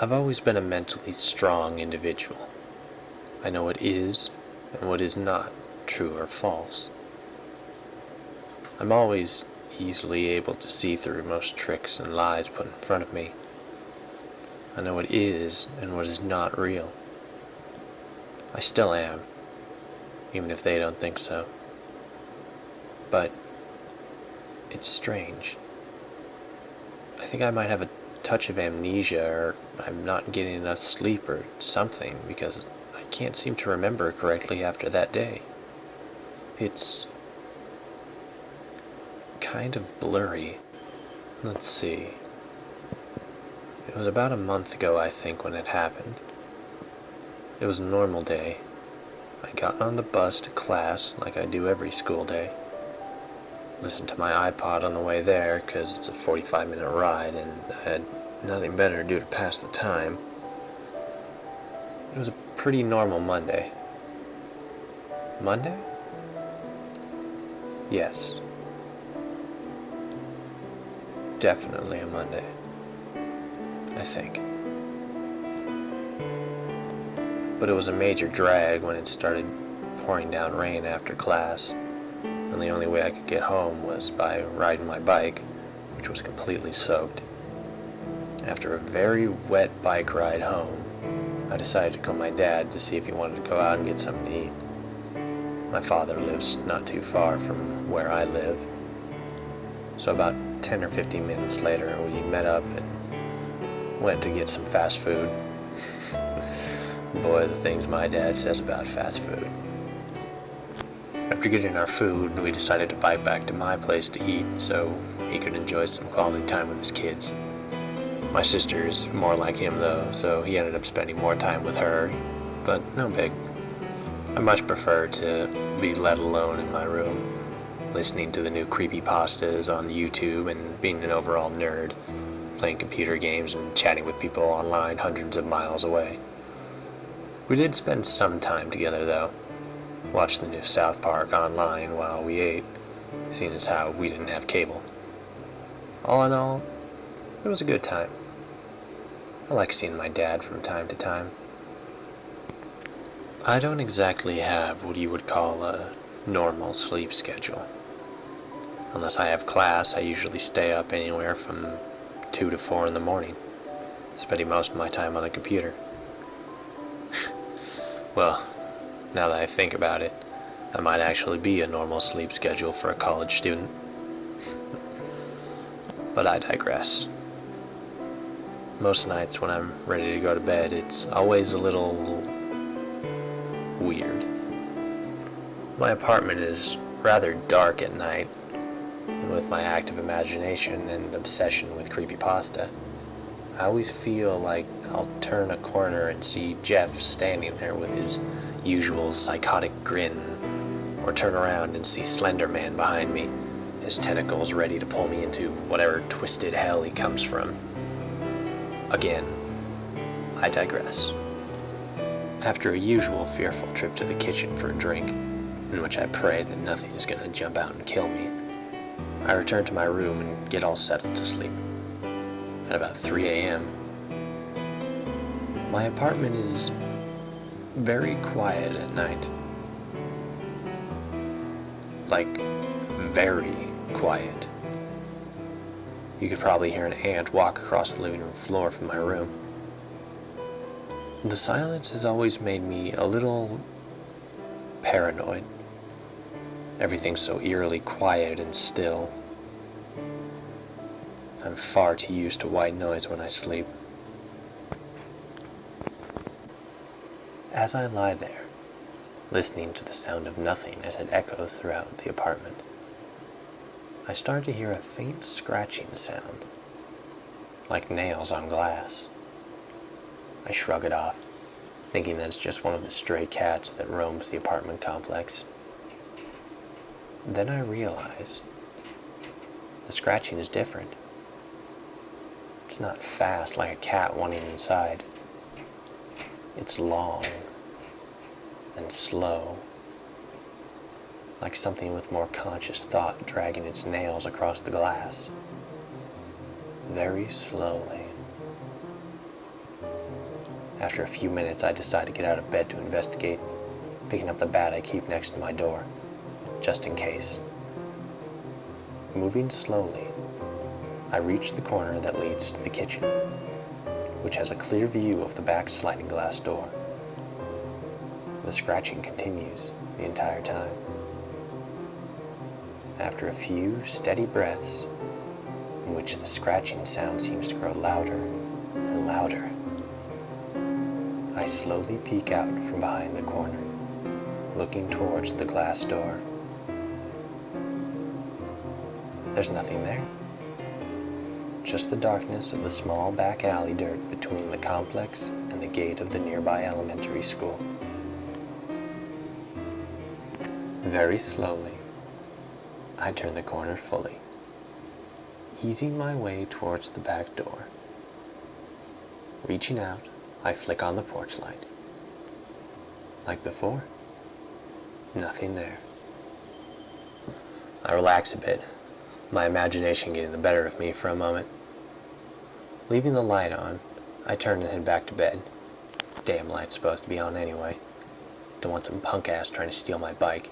I've always been a mentally strong individual. I know what is and what is not true or false. I'm always easily able to see through most tricks and lies put in front of me. I know what is and what is not real. I still am, even if they don't think so. But it's strange. I think I might have a touch of amnesia, or I'm not getting enough sleep or something, because I can't seem to remember correctly after that day. It's kind of blurry. Let's see. It was about a month ago, I think, when it happened. It was a normal day. I'd gotten on the bus to class like I do every school day. Listened to my iPod on the way there because it's a 45-minute ride and I had nothing better to do to pass the time. It was a pretty normal Monday. Monday? Yes. Definitely a Monday. I think. But it was a major drag when it started pouring down rain after class, and the only way I could get home was by riding my bike, which was completely soaked. After a very wet bike ride home, I decided to call my dad to see if he wanted to go out and get something to eat. My father lives not too far from where I live, so about 10 or 15 minutes later we met up and went to get some fast food. Boy, the things my dad says about fast food. After getting our food, we decided to bike back to my place to eat so he could enjoy some quality time with his kids. My sister is more like him though, so he ended up spending more time with her, but no big. I much prefer to be let alone in my room, listening to the new creepypastas on YouTube and being an overall nerd, playing computer games and chatting with people online hundreds of miles away. We did spend some time together though. Watched the new South Park online while we ate, seeing as how we didn't have cable. All in all, it was a good time. I like seeing my dad from time to time. I don't exactly have what you would call a normal sleep schedule. Unless I have class, I usually stay up anywhere from 2 to 4 in the morning, spending most of my time on the computer. Well, now that I think about it, that might actually be a normal sleep schedule for a college student. But I digress. Most nights when I'm ready to go to bed, it's always a little weird. My apartment is rather dark at night, and with my active imagination and obsession with creepypasta, I always feel like I'll turn a corner and see Jeff standing there with his usual psychotic grin, or turn around and see Slender Man behind me, his tentacles ready to pull me into whatever twisted hell he comes from. Again, I digress. After a usual fearful trip to the kitchen for a drink, in which I pray that nothing is going to jump out and kill me, I return to my room and get all settled to sleep. At about 3 a.m., my apartment is very quiet at night. Like, very quiet. You could probably hear an ant walk across the living room floor from my room. The silence has always made me a little paranoid. Everything's so eerily quiet and still. I'm far too used to white noise when I sleep. As I lie there, listening to the sound of nothing as it echoes throughout the apartment, I start to hear a faint scratching sound, like nails on glass. I shrug it off, thinking that it's just one of the stray cats that roams the apartment complex. Then I realize the scratching is different. It's not fast like a cat wanting inside. It's long and slow, like something with more conscious thought dragging its nails across the glass. Very slowly. After a few minutes, I decide to get out of bed to investigate, picking up the bat I keep next to my door, just in case. Moving slowly, I reach the corner that leads to the kitchen, which has a clear view of the back sliding glass door. The scratching continues the entire time. After a few steady breaths, in which the scratching sound seems to grow louder and louder, I slowly peek out from behind the corner, looking towards the glass door. There's nothing there. Just the darkness of the small back alley dirt between the complex and the gate of the nearby elementary school. Very slowly, I turn the corner fully, easing my way towards the back door. Reaching out, I flick on the porch light. Like before, nothing there. I relax a bit, my imagination getting the better of me for a moment. Leaving the light on, I turn and head back to bed. Damn light's supposed to be on anyway. Don't want some punk ass trying to steal my bike.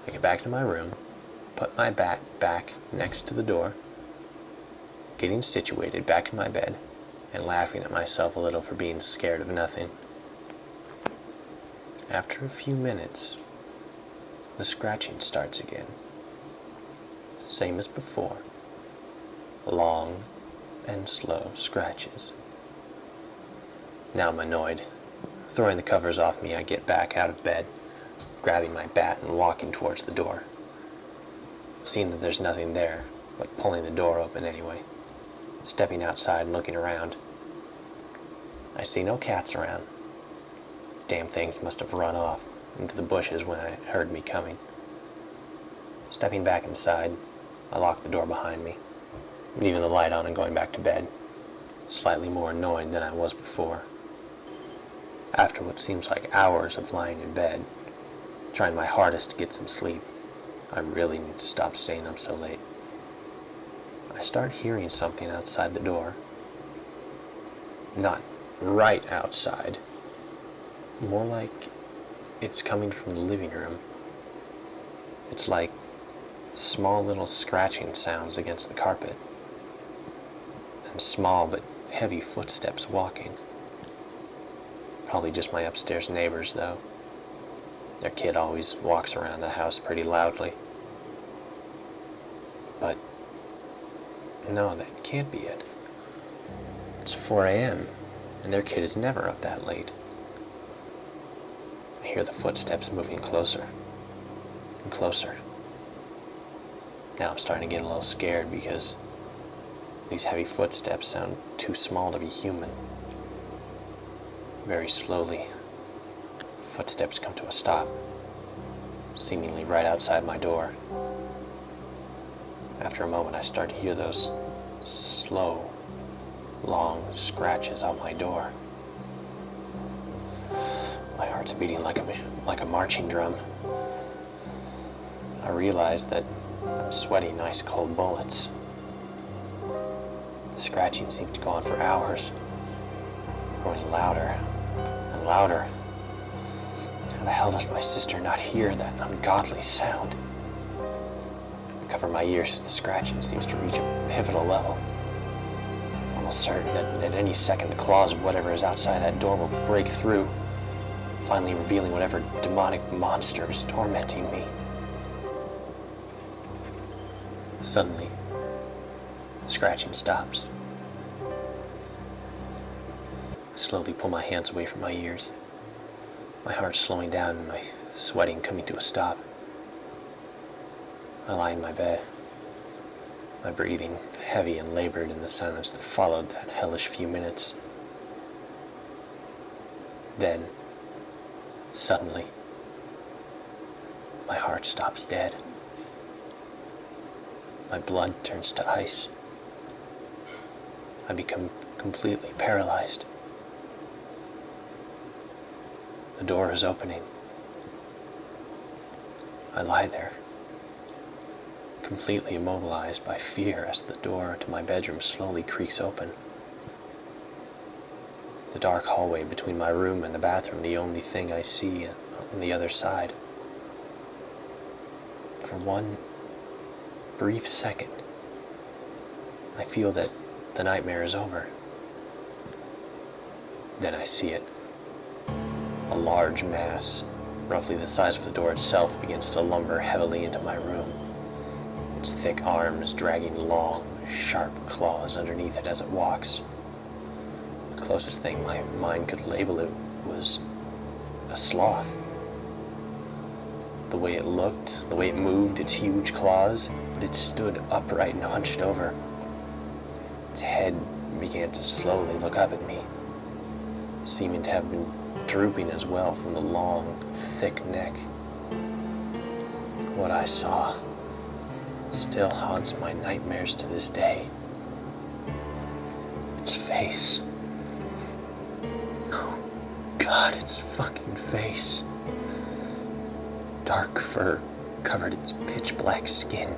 I get back to my room, put my bat back next to the door, getting situated back in my bed, and laughing at myself a little for being scared of nothing. After a few minutes, the scratching starts again. Same as before. Long and slow scratches. Now I'm annoyed. Throwing the covers off me, I get back out of bed, grabbing my bat and walking towards the door. Seeing that there's nothing there, but pulling the door open anyway. Stepping outside and looking around. I see no cats around. Damn things must have run off into the bushes when I heard me coming. Stepping back inside, I lock the door behind me, leaving the light on and going back to bed, slightly more annoyed than I was before. After what seems like hours of lying in bed, trying my hardest to get some sleep, I really need to stop staying up so late. I start hearing something outside the door. Not right outside. More like it's coming from the living room. It's like small little scratching sounds against the carpet. And small but heavy footsteps walking. Probably just my upstairs neighbors, though. Their kid always walks around the house pretty loudly. But no, that can't be it. It's 4 a.m., and their kid is never up that late. I hear the footsteps moving closer and closer. Now I'm starting to get a little scared because these heavy footsteps sound too small to be human. Very slowly, footsteps come to a stop, seemingly right outside my door. After a moment, I start to hear those slow, long scratches on my door. My heart's beating like a marching drum. I realize that I'm sweating ice cold bullets. The scratching seems to go on for hours, growing louder and louder. How the hell does my sister not hear that ungodly sound? I cover my ears as the scratching seems to reach a pivotal level. Almost certain that at any second the claws of whatever is outside that door will break through, finally revealing whatever demonic monster is tormenting me. Suddenly, the scratching stops. I slowly pull my hands away from my ears, my heart slowing down and my sweating coming to a stop. I lie in my bed, my breathing heavy and labored in the silence that followed that hellish few minutes. Then, suddenly, my heart stops dead. My blood turns to ice. I become completely paralyzed. The door is opening. I lie there, completely immobilized by fear as the door to my bedroom slowly creaks open. The dark hallway between my room and the bathroom the only thing I see on the other side. For one brief second, I feel that the nightmare is over. Then I see it. A large mass, roughly the size of the door itself, begins to lumber heavily into my room, its thick arms dragging long, sharp claws underneath it as it walks. The closest thing my mind could label it was a sloth. The way it looked, the way it moved its huge claws, but it stood upright and hunched over. Its head began to slowly look up at me, seeming to have been drooping as well from the long, thick neck. What I saw still haunts my nightmares to this day. Its face. Oh, God, its fucking face. Dark fur covered its pitch black skin.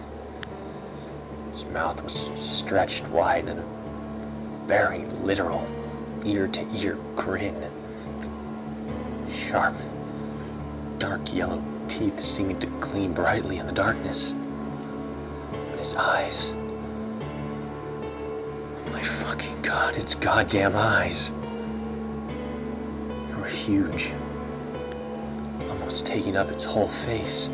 Its mouth was stretched wide in a very literal ear-to-ear grin. Sharp, dark yellow teeth seeming to gleam brightly in the darkness. But his eyes... oh my fucking God, its goddamn eyes! They were huge, almost taking up its whole face.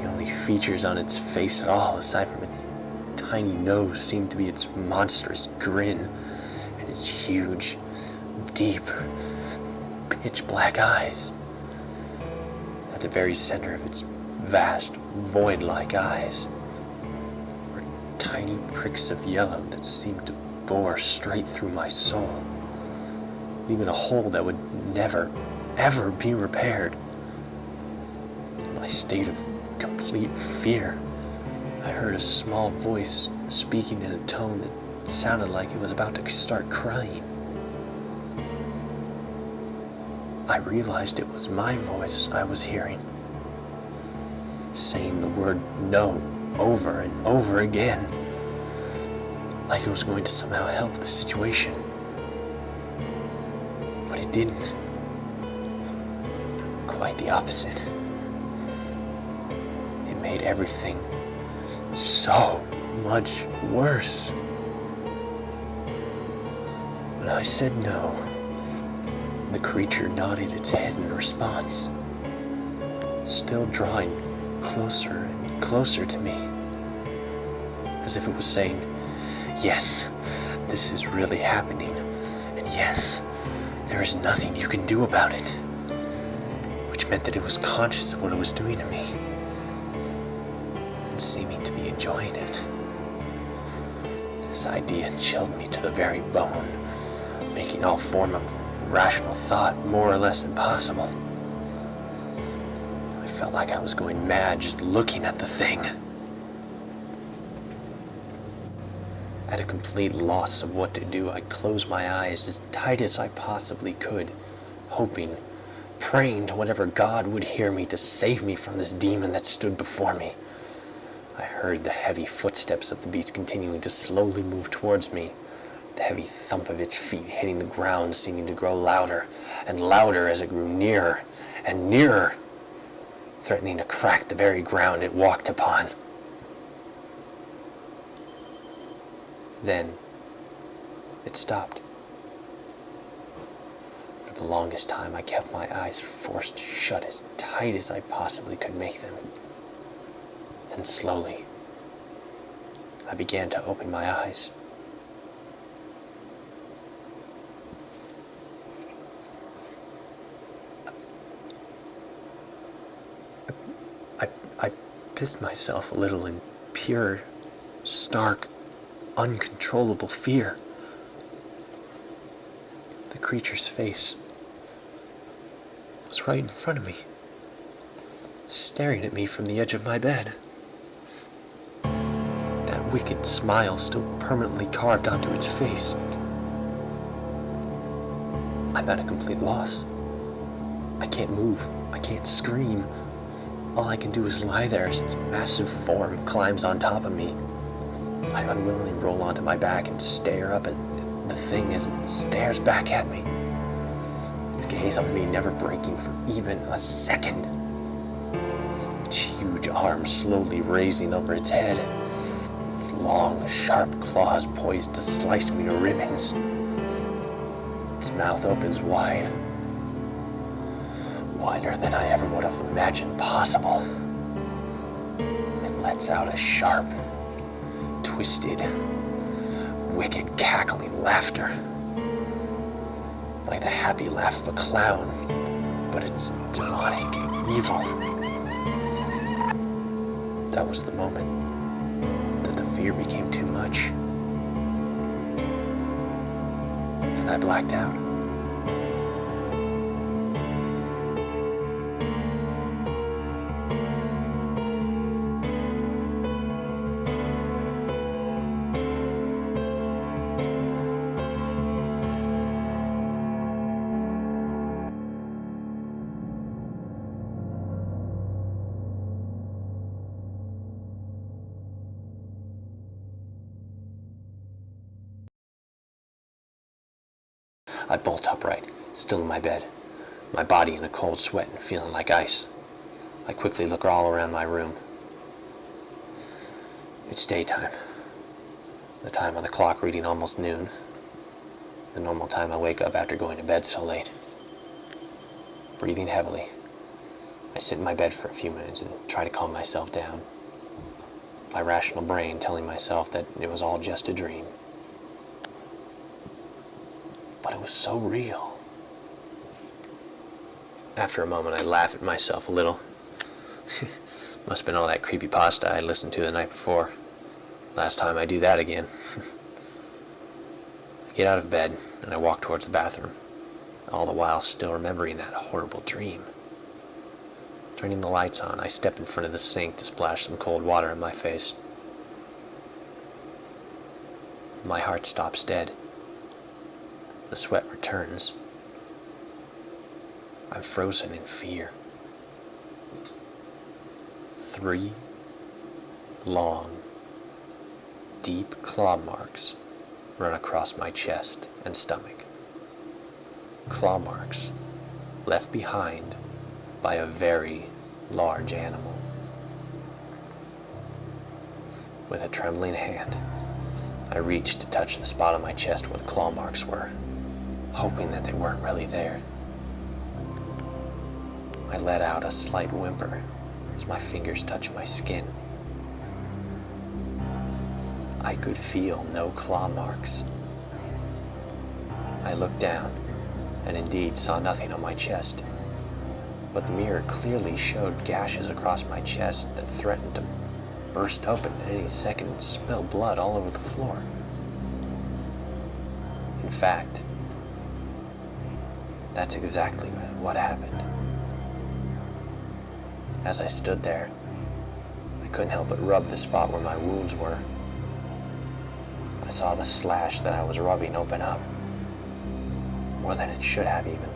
The only features on its face at all, aside from its tiny nose, seemed to be its monstrous grin and its huge, deep, pitch black eyes. At the very center of its vast, void-like eyes were tiny pricks of yellow that seemed to bore straight through my soul, leaving a hole that would never, ever be repaired. In my state of complete fear, I heard a small voice speaking in a tone that sounded like it was about to start crying. I realized it was my voice I was hearing, saying the word no over and over again, like it was going to somehow help the situation. But it didn't. Quite the opposite. It made everything so much worse. When I said no, the creature nodded its head in response, still drawing closer and closer to me, as if it was saying, yes, this is really happening, and yes, there is nothing you can do about it, which meant that it was conscious of what it was doing to me, and seeming to be enjoying it. This idea chilled me to the very bone, making all form of rational thought more or less impossible. I felt like I was going mad just looking at the thing. At a complete loss of what to do, I closed my eyes as tight as I possibly could, hoping, praying to whatever God would hear me to save me from this demon that stood before me. I heard the heavy footsteps of the beast continuing to slowly move towards me, the heavy thump of its feet hitting the ground seeming to grow louder and louder as it grew nearer and nearer, threatening to crack the very ground it walked upon. Then it stopped. For the longest time, I kept my eyes forced shut as tight as I possibly could make them. Then slowly, I began to open my eyes. I pissed myself a little in pure, stark, uncontrollable fear. The creature's face was right in front of me, staring at me from the edge of my bed. That wicked smile still permanently carved onto its face. I'm at a complete loss. I can't move. I can't scream. All I can do is lie there as its massive form climbs on top of me. I unwillingly roll onto my back and stare up at the thing as it stares back at me, its gaze on me never breaking for even a second. Its huge arms slowly raising over its head, its long, sharp claws poised to slice me to ribbons. Its mouth opens wide, wider than I ever would have imagined possible. It lets out a sharp, twisted, wicked cackling laughter, like the happy laugh of a clown, but it's demonic and evil. That was the moment that the fear became too much, and I blacked out. I bolt upright, still in my bed, my body in a cold sweat and feeling like ice. I quickly look all around my room. It's daytime. The time on the clock reading almost noon. The normal time I wake up after going to bed so late. Breathing heavily, I sit in my bed for a few minutes and try to calm myself down. My rational brain telling myself that it was all just a dream. But it was so real. After a moment, I laugh at myself a little. Must have been all that creepypasta I listened to the night before. Last time I do that again. I get out of bed and I walk towards the bathroom, all the while still remembering that horrible dream. Turning the lights on, I step in front of the sink to splash some cold water in my face. My heart stops dead. The sweat returns. I'm frozen in fear. 3 long, deep claw marks run across my chest and stomach. Claw marks left behind by a very large animal. With a trembling hand, I reached to touch the spot on my chest where the claw marks were, hoping that they weren't really there. I let out a slight whimper as my fingers touched my skin. I could feel no claw marks. I looked down and indeed saw nothing on my chest, but the mirror clearly showed gashes across my chest that threatened to burst open at any second and spill blood all over the floor. In fact, that's exactly what happened. As I stood there, I couldn't help but rub the spot where my wounds were. I saw the slash that I was rubbing open up, more than it should have even.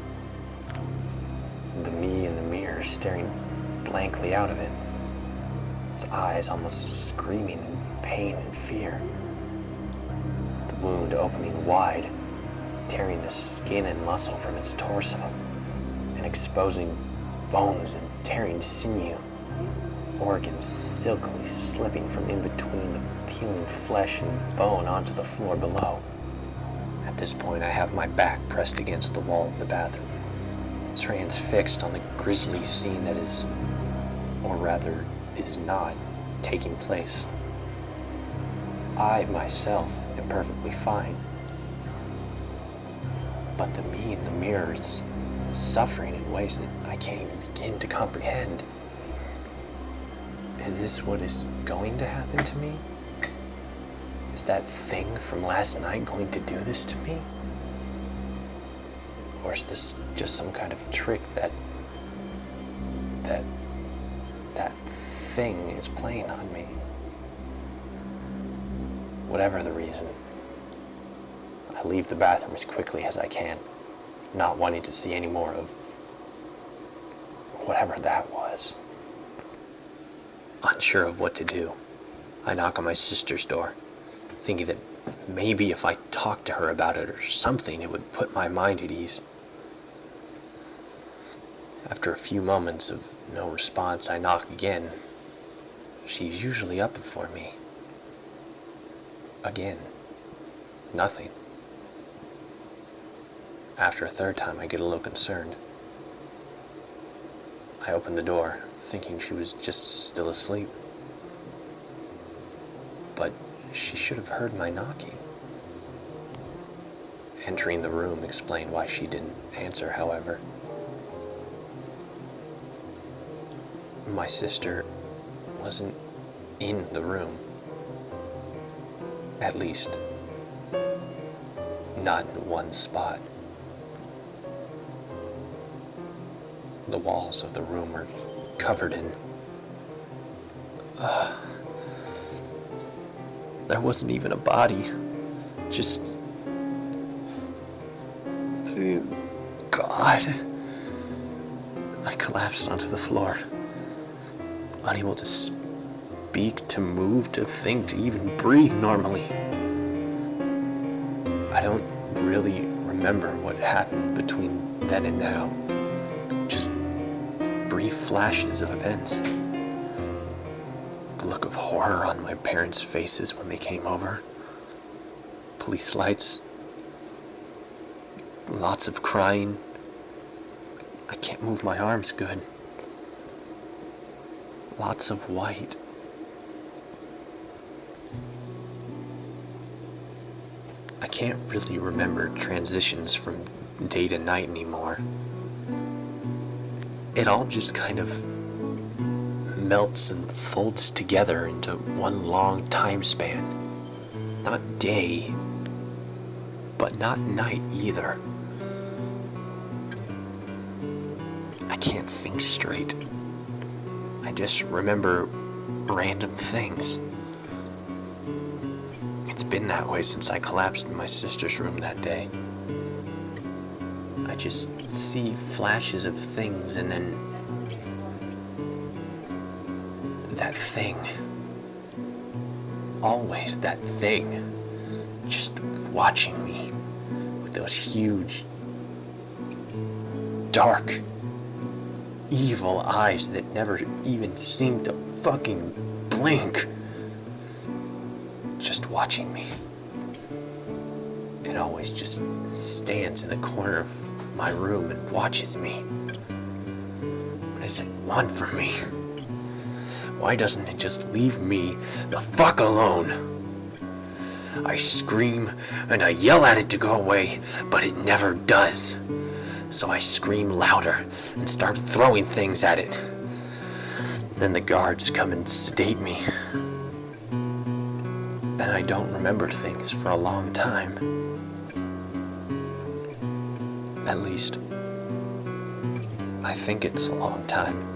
The me in the mirror staring blankly out of it, its eyes almost screaming in pain and fear. The wound opening wide, tearing the skin and muscle from its torso, and exposing bones and tearing sinew, organs silkily slipping from in between the peeling flesh and bone onto the floor below. At this point, I have my back pressed against the wall of the bathroom, transfixed on the grisly scene that is, or rather, is not taking place. I, myself, am perfectly fine. But the me in the mirror is suffering in ways that I can't even begin to comprehend. Is this what is going to happen to me? Is that thing from last night going to do this to me? Or is this just some kind of trick that thing is playing on me? Whatever the reason, I leave the bathroom as quickly as I can, not wanting to see any more of whatever that was. Unsure of what to do, I knock on my sister's door, thinking that maybe if I talked to her about it or something, it would put my mind at ease. After a few moments of no response, I knock again. She's usually up before me. Again, nothing. After a third time, I get a little concerned. I open the door, thinking she was just still asleep. But she should have heard my knocking. Entering the room explained why she didn't answer, however. My sister wasn't in the room. At least, not in one spot. The walls of the room are covered in... there wasn't even a body. Just... God. I collapsed onto the floor. Unable to speak, to move, to think, to even breathe normally. I don't really remember what happened between then and now. Just brief flashes of events. The look of horror on my parents' faces when they came over. Police lights. Lots of crying. I can't move my arms good. Lots of white. I can't really remember transitions from day to night anymore. It all just kind of melts and folds together into one long time span. Not day, but not night either. I can't think straight. I just remember random things. It's been that way since I collapsed in my sister's room that day. I just see flashes of things and then that thing. Always that thing. Just watching me with those huge, dark, evil eyes that never even seem to fucking blink. Just watching me. It always just stands in the corner of my room and watches me. What does it want from me? Why doesn't it just leave me the fuck alone? I scream and I yell at it to go away, but it never does. So I scream louder and start throwing things at it. Then the guards come and sedate me. And I don't remember things for a long time. At least, I think it's a long time.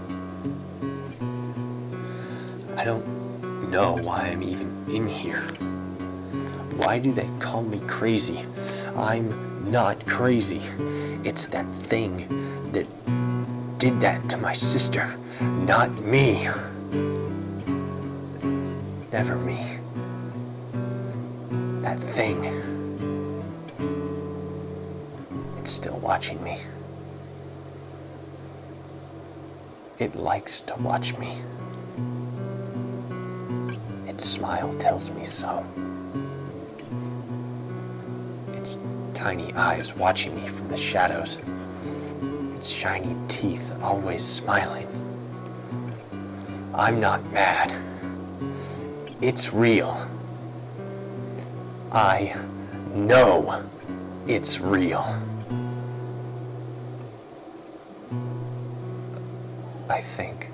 I don't know why I'm even in here. Why do they call me crazy? I'm not crazy. It's that thing that did that to my sister, not me. Never me. That thing. It's still watching me. It likes to watch me. Its smile tells me so. Its tiny eyes watching me from the shadows. Its shiny teeth always smiling. I'm not mad. It's real. I know it's real. I think.